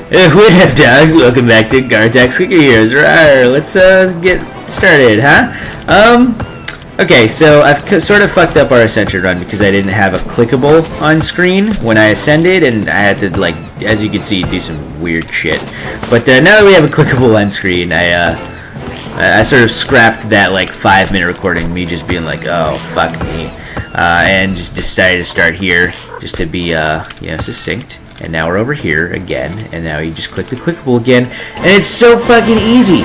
What up, dogs? Welcome back to Gartek's Clicker Heroes. Rawr, let's get started, huh? Okay, so I've sort of fucked up our Ascension run because I didn't have a clickable on screen when I ascended, and I had to, like, as you can see, do some weird shit. But now that we have a clickable on screen, I sort of scrapped that, like, 5-minute recording of me just being like, oh, fuck me, and just decided to start here just to be, succinct. And now we're over here again, and now you just click the clickable again, and it's so fucking easy.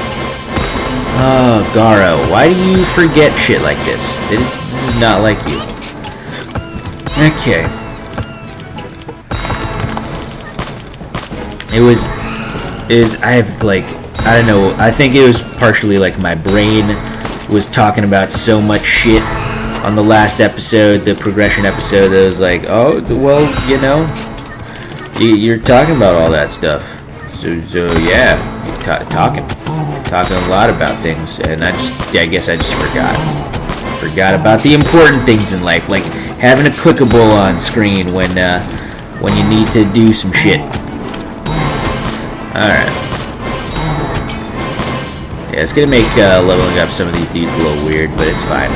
Oh, Garo, why do you forget shit like this? This is not like you. Okay. I don't know, I think it was partially like my brain was talking about so much shit on the last episode, the progression episode, that was like, oh, well, you know, you're talking about all that stuff. So yeah, you're talking a lot about things, and I guess I just forgot about the important things in life, like having a clickable on screen when you need to do some shit. All right. Yeah, it's gonna make leveling up some of these dudes a little weird, but it's fine.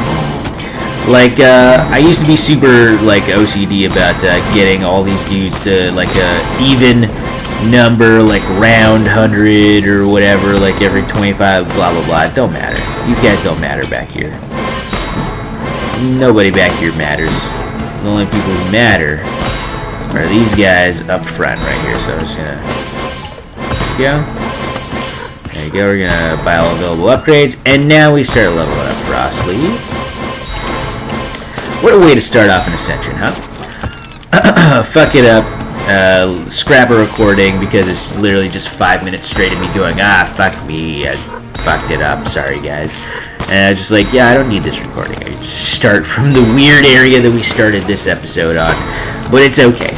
Like, I used to be super, like, OCD about getting all these dudes to, like, a even number, like, round 100 or whatever, like, every 25, blah, blah, blah. It don't matter. These guys don't matter back here. Nobody back here matters. The only people who matter are these guys up front right here. So I'm just gonna... There you go. We're gonna buy all available upgrades, and now we start leveling up Frostly. What a way to start off an Ascension, huh? Fuck it up, scrap a recording because it's literally just 5 minutes straight of me going, fuck me, I fucked it up, sorry guys. And I was just like, yeah, I don't need this recording. I just start from the weird area that we started this episode on. But it's okay.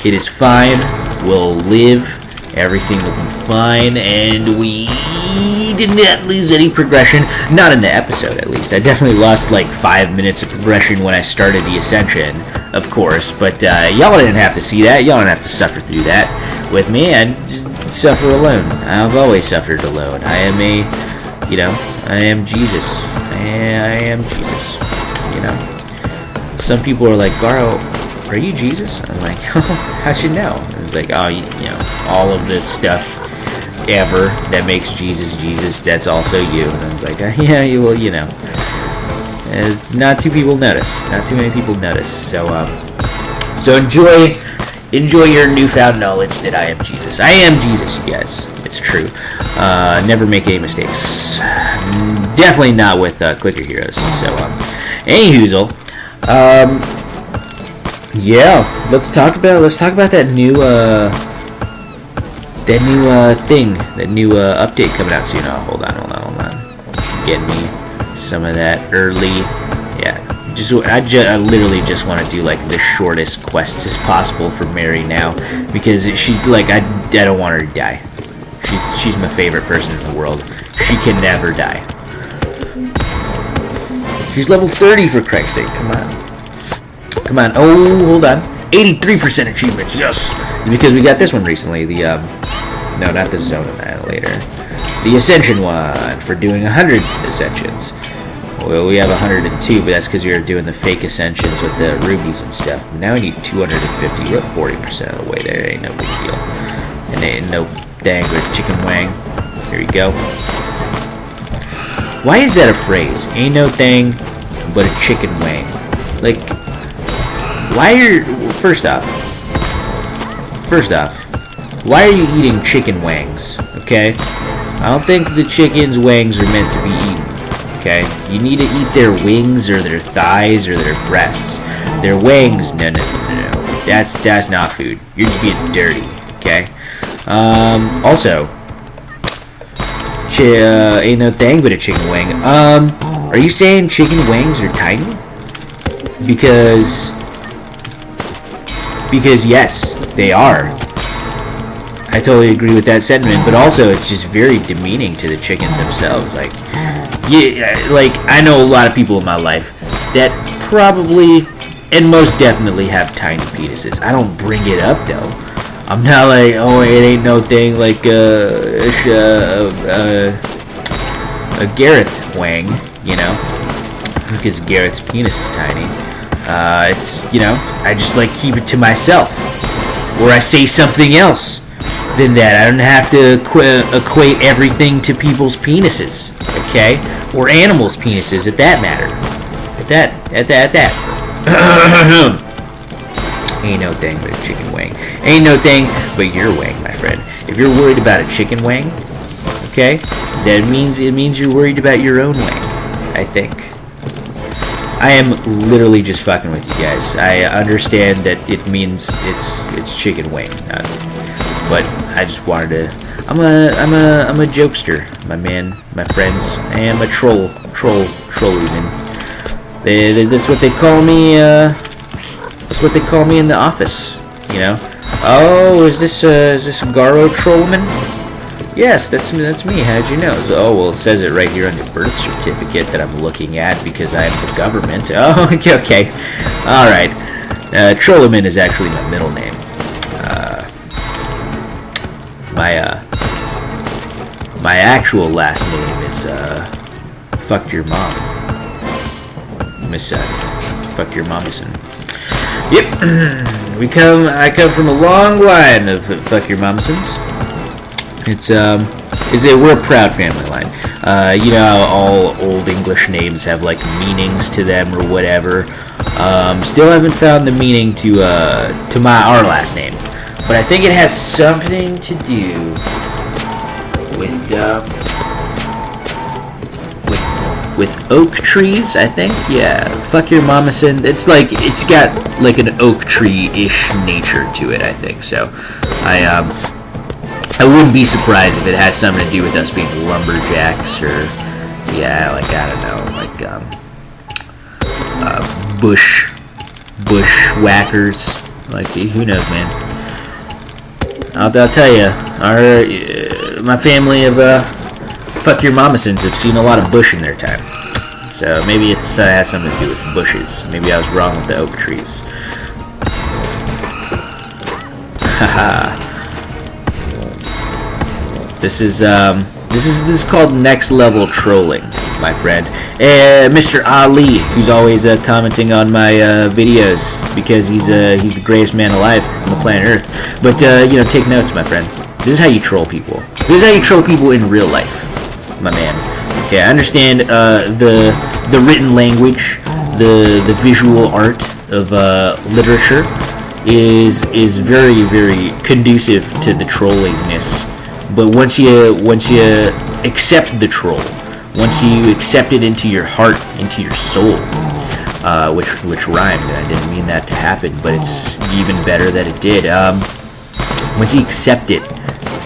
It is fine. We'll live. Everything will be fine, and we did not lose any progression. Not in the episode, at least. I definitely lost like 5 minutes of progression when I started the Ascension, of course. But y'all didn't have to see that. Y'all don't have to suffer through that with me. I just suffer alone. I've always suffered alone. I am I am Jesus. I am Jesus. You know. Some people are like, Garo, are you Jesus? I'm like, how'd you know? And it's like, oh, you know, all of this stuff ever that makes Jesus Jesus, that's also you. And I was like, yeah, well, you know, it's not too people notice. Not too many people notice. So enjoy your newfound knowledge that I am Jesus. I am Jesus, you guys. It's true. Never make any mistakes. Definitely not with Clicker Heroes. So, anyhoozle. Yeah, let's talk about that new thing, that new update coming out soon. Oh, hold on. Get me some of that early. Yeah, I literally just want to do like the shortest quests as possible for Mary now, because she's like, I don't want her to die. She's my favorite person in the world. She can never die. She's level 30 for Christ's sake. Come on. Oh, hold on. 83% achievements, yes! Because we got this one recently. No, not the Zone Annihilator. The Ascension one, for doing 100 Ascensions. Well, we have 102, but that's because we were doing the fake Ascensions with the rubies and stuff. Now we need 250. We're at 40% of the way there. Ain't no big deal. And ain't no dang good chicken wang. Here we go. Why is that a phrase? Ain't no thing but a chicken wang. Like... First off, why are you eating chicken wangs, okay? I don't think the chicken's wangs are meant to be eaten, okay? You need to eat their wings or their thighs or their breasts. Their wangs, no. That's not food. You're just being dirty, okay? Also, ain't no thing but a chicken wang. Are you saying chicken wangs are tiny? Because yes, they are. I totally agree with that sentiment, but also it's just very demeaning to the chickens themselves. Like, yeah, like I know a lot of people in my life that probably and most definitely have tiny penises. I don't bring it up though. I'm not like, oh, it ain't no thing like a Gareth Wang, you know, because Gareth's penis is tiny. It's, you know, I just like keep it to myself, or I say something else than that. I don't have to equate everything to people's penises, okay, or animals' penises, at that matter. At that. Ain't no thing but a chicken wing. Ain't no thing but your wing, my friend. If you're worried about a chicken wing, okay, that means you're worried about your own wing, I think. I am literally just fucking with you guys. I understand that it means it's chicken wing, but I just wanted to. I'm a jokester, my man, my friends. I am a troll even. That's what they call me. That's what they call me in the office. You know. Oh, is this Garo Trollman? Yes, that's me. How'd you know? Oh, well, it says it right here on your birth certificate that I'm looking at because I am the government. Oh, okay. All right. Trollman is actually my middle name. My actual last name is Fuck Your Mom. Miss Fuck Your Momison. Yep. I come from a long line of Fuck Your Momisons. We're a proud family line. You know how all old English names have like meanings to them or whatever. Still haven't found the meaning to our last name, but I think it has something to do with oak trees. I think, yeah. Fuck Your Momison. It's got like an oak tree-ish nature to it. I think so. I wouldn't be surprised if it has something to do with us being lumberjacks, or, yeah, like, I don't know, like, bushwhackers. Like, who knows, man. I'll tell you, my family of, Fuck Your Momisons have seen a lot of bush in their time. So maybe it has something to do with bushes. Maybe I was wrong with the oak trees. Haha. This is called next level trolling, my friend. Mr. Ali, who's always commenting on my videos because he's the greatest man alive on the planet Earth. But you know, take notes, my friend. This is how you troll people. This is how you troll people in real life, my man. Okay, I understand the written language, the visual art of literature is very, very conducive to the trollingness. But once you accept the troll, once you accept it into your heart, into your soul, which rhymed, and I didn't mean that to happen, but it's even better that it did. Once you accept it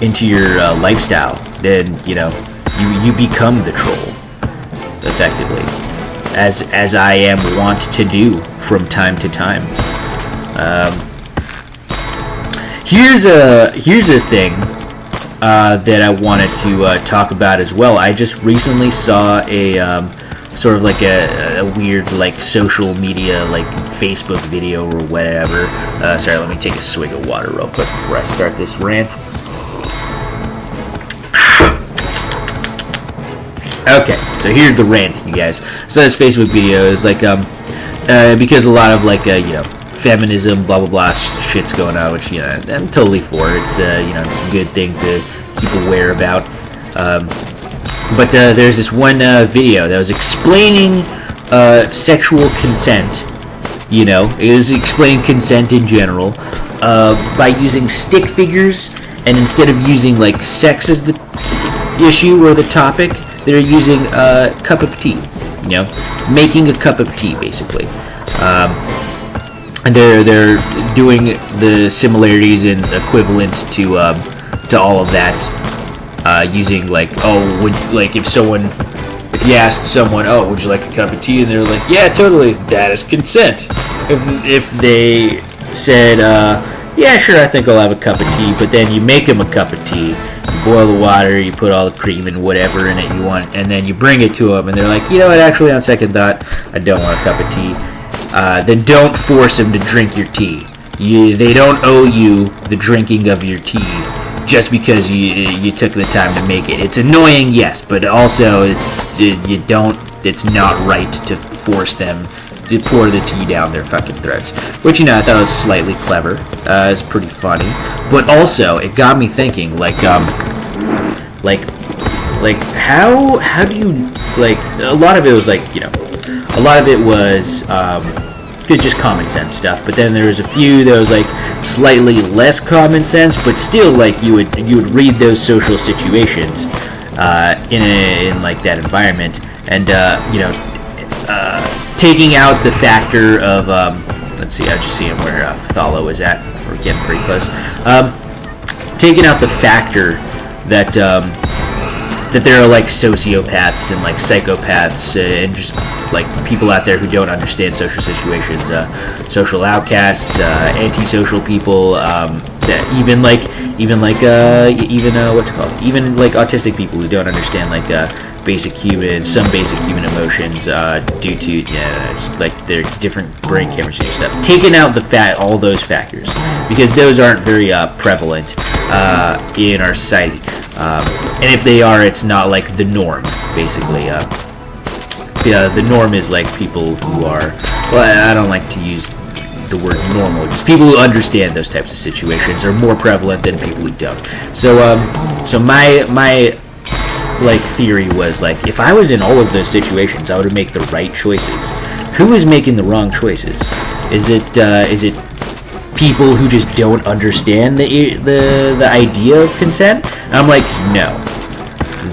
into your lifestyle, then you know you become the troll, effectively, as I am wont to do from time to time. Here's a thing that I wanted to talk about as well. I just recently saw a sort of like a weird like social media like Facebook video or whatever. Sorry, let me take a swig of water real quick before I start this rant. Okay, so here's the rant, you guys. So this Facebook video is like because a lot of like you know, feminism, blah blah blah shit's going on, which, you know, I'm totally for. It's you know, it's a good thing to keep aware about. But there's this one video that was explaining sexual consent. You know, it was explaining consent in general by using stick figures, and instead of using like sex as the issue or the topic, they're using a cup of tea. You know, making a cup of tea basically. And they're doing the similarities and equivalent to all of that, using like, oh, if you asked someone, oh, would you like a cup of tea, and they're like, yeah, totally, that is consent. If they said, yeah, sure, I think I'll have a cup of tea, but then you make them a cup of tea, you boil the water, you put all the cream and whatever in it you want, and then you bring it to them, and they're like, you know what, actually, on second thought, I don't want a cup of tea. Then don't force him to drink your tea. They don't owe you the drinking of your tea just because you took the time to make it. It's annoying, yes, but also it's not right to force them to pour the tea down their fucking throats. Which, I thought was slightly clever. It's pretty funny, but also it got me thinking, like how do you, like, a lot of it was like, a lot of it was just common sense stuff, but then there was a few that was like slightly less common sense, but still, like, you would read those social situations in like that environment, and taking out the factor of let's see, I just see him where Thalo is at. We're getting pretty close. Taking out the factor that that there are like sociopaths and like psychopaths and just like people out there who don't understand social situations, social outcasts, antisocial people, that even what's it called? Even like autistic people who don't understand like some basic human emotions due to just like their different brain chemistry and stuff. Taking out all those factors, because those aren't very prevalent in our society. And if they are, it's not like the norm, basically. The norm is like people who are, well, I don't like to use the word normal, just people who understand those types of situations are more prevalent than people who don't. So my like theory was, like, if I was in all of those situations, I would make the right choices. Who is making the wrong choices? Is it people who just don't understand the idea of consent? And I'm like, no,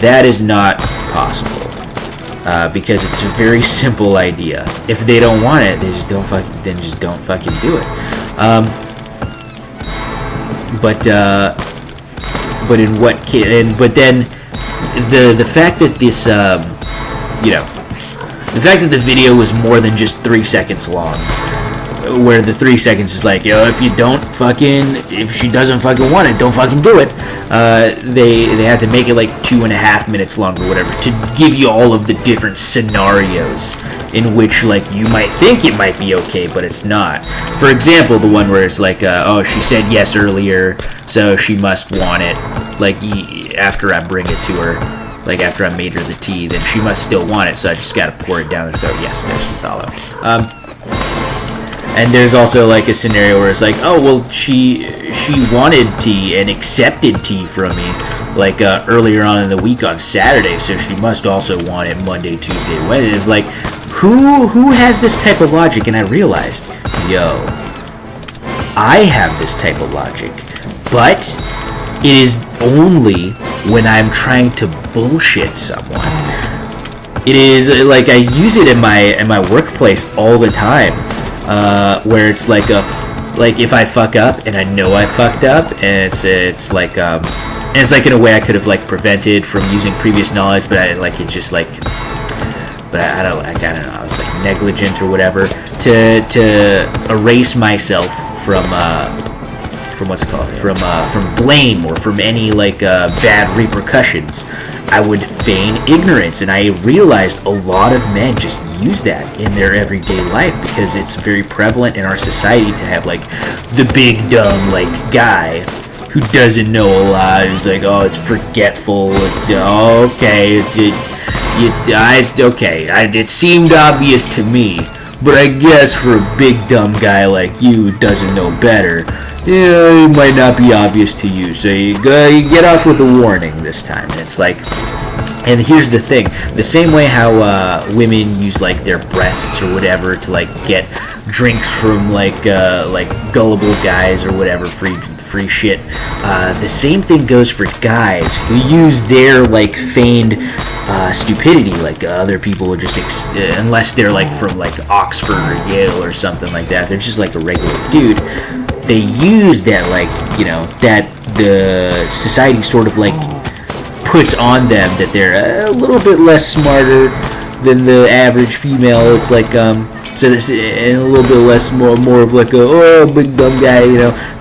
that is not possible, because it's a very simple idea. If they don't want it, they just don't fucking do it. But in what case? But then the fact that this the fact that the video was more than just 3 seconds long, where the 3 seconds is like, if she doesn't fucking want it, don't fucking do it. They had to make it like 2.5 minutes long or whatever to give you all of the different scenarios in which, like, you might think it might be okay, but it's not. For example, the one where it's like, she said yes earlier, so she must want it. Like, after I bring it to her, like after I made her the tea, then she must still want it, so I just gotta pour it down and go, yes, there's some follow. And there's also like a scenario where it's like, she wanted tea and accepted tea from me, like earlier on in the week on Saturday, so she must also want it Monday, Tuesday, Wednesday. It's like, who has this type of logic? And I realized, I have this type of logic, but it is only when I'm trying to bullshit someone. It is like I use it in my workplace all the time. Where it's like if I fuck up and I know I fucked up, and it's like in a way I could have like prevented from using previous knowledge, but I don't know, I was like negligent or whatever, to erase myself from what's it called, from blame or from any like bad repercussions. I would feign ignorance, and I realized a lot of men just use that in their everyday life because it's very prevalent in our society to have like the big dumb like guy who doesn't know a lot. It's like, it's forgetful. It seemed obvious to me, but I guess for a big dumb guy like you who doesn't know better, it might not be obvious to you, so you get off with a warning this time. And it's like, and here's the thing, the same way how women use like their breasts or whatever to like get drinks from like gullible guys or whatever, free shit, the same thing goes for guys who use their like feigned stupidity. Like other people would just unless they're like from like Oxford or Yale or something like that, they're just like a regular dude. They use that, like, that the society sort of like puts on them, that they're a little bit less smarter than the average female. It's like so this, and a little bit less more of like a big dumb guy.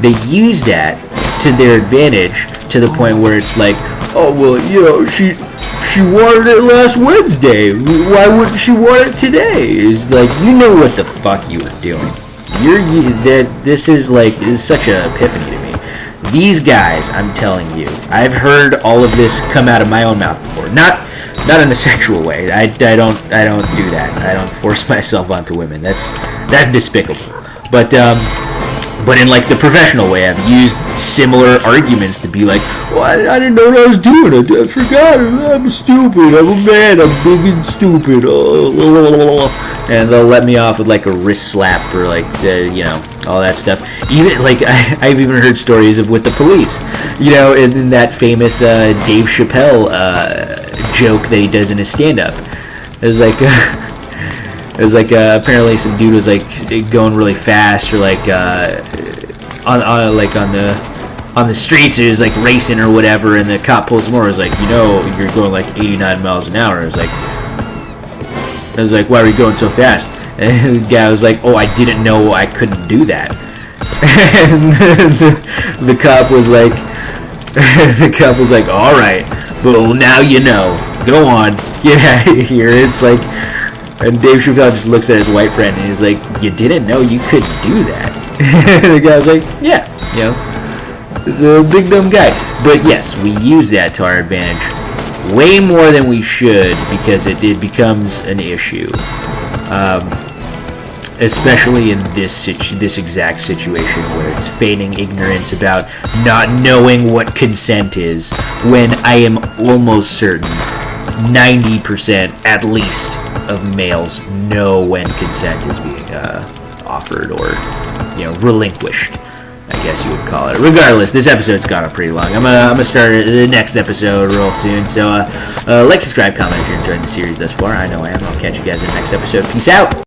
They use that to their advantage to the point where it's like, she wanted it last Wednesday. Why wouldn't she want it today? It's like, you know what the fuck you were doing. this is such an epiphany to me. These guys, I'm telling you, I've heard all of this come out of my own mouth before. Not in a sexual way. I don't do that. I don't force myself onto women. That's despicable. But in like the professional way, I've used similar arguments to be like, well, I didn't know what I was doing. I forgot. I'm stupid. I'm a man. I'm big and stupid. And they'll let me off with like a wrist slap or like all that stuff. Even like I've even heard stories of with the police. In that famous Dave Chappelle joke that he does in his stand-up. It was like apparently some dude was like going really fast or like on the streets. He was like racing or whatever, and the cop pulls him over. It was like, you're going like 89 miles an hour. I was like, why are you going so fast? And the guy was like, oh, I didn't know I couldn't do that. And the cop was like, all right, well, now you know. Go on, get out of here. It's like, and Dave Chappelle just looks at his white friend and he's like, you didn't know you could do that? And the guy was like, yeah, it's a big dumb guy. But yes, we use that to our advantage way more than we should because it becomes an issue. Especially in this exact situation where it's feigning ignorance about not knowing what consent is, when I am almost certain 90% at least of males know when consent is being offered or relinquished, I guess you would call it. Regardless, this episode's gone up pretty long. I'm gonna start the next episode real soon. So like, subscribe, comment if you're enjoying the series thus far. I know I am. I'll catch you guys in the next episode. Peace out.